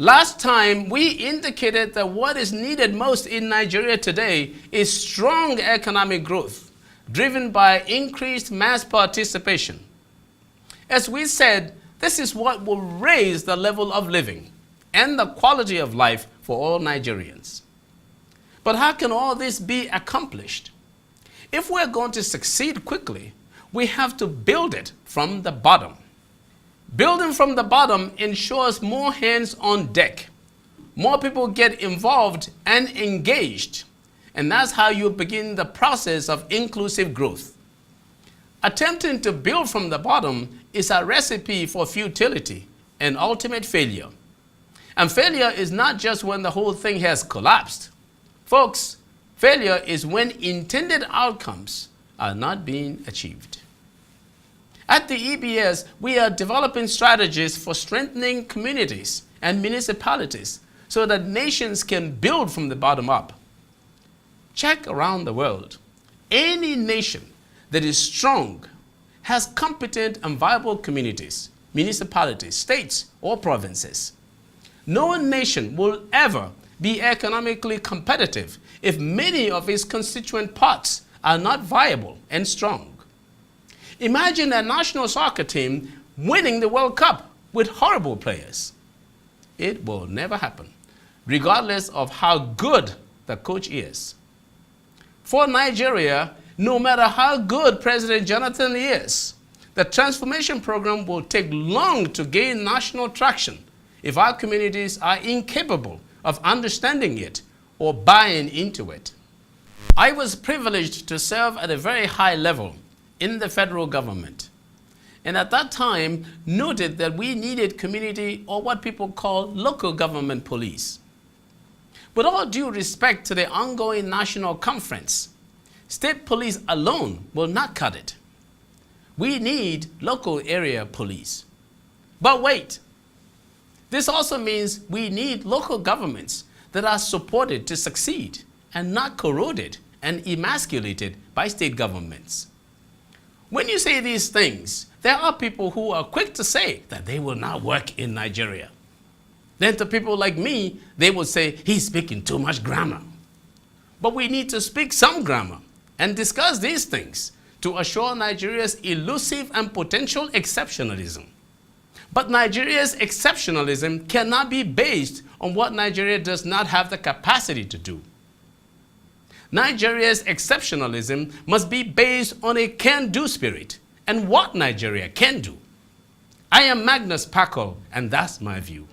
Last time we indicated that what is needed most in Nigeria today is strong economic growth, driven by increased mass participation. As we said, this is what will raise the level of living and the quality of life for all Nigerians. But how can all this be accomplished? If we're going to succeed quickly, we have to build it from the bottom. Building from the bottom ensures more hands on deck. More people get involved and engaged. And that's how you begin the process of inclusive growth. Attempting to build from the bottom is a recipe for futility and ultimate failure. And failure is not just when the whole thing has collapsed. Folks, failure is when intended outcomes are not being achieved. At the EBS, we are developing strategies for strengthening communities and municipalities so that nations can build from the bottom up. Check around the world. Any nation that is strong has competent and viable communities, municipalities, states, or provinces. No nation will ever be economically competitive if many of its constituent parts are not viable and strong. Imagine a national soccer team winning the World Cup with horrible players. It will never happen, regardless of how good the coach is. For Nigeria, no matter how good President Jonathan is, the transformation program will take long to gain national traction if our communities are incapable of understanding it or buying into it. I was privileged to serve at a very high level in the federal government, and at that time noted that we needed community, or what people call local government police. With all due respect to the ongoing national conference, state police alone will not cut it. We need local area police. But wait, this also means we need local governments that are supported to succeed and not corroded and emasculated by state governments. When you say these things, there are people who are quick to say that they will not work in Nigeria. Then to people like me, they will say, he's speaking too much grammar. But we need to speak some grammar and discuss these things to assure Nigeria's elusive and potential exceptionalism. But Nigeria's exceptionalism cannot be based on what Nigeria does not have the capacity to do. Nigeria's exceptionalism must be based on a can-do spirit and what Nigeria can do. I am Kpakol, and that's my view.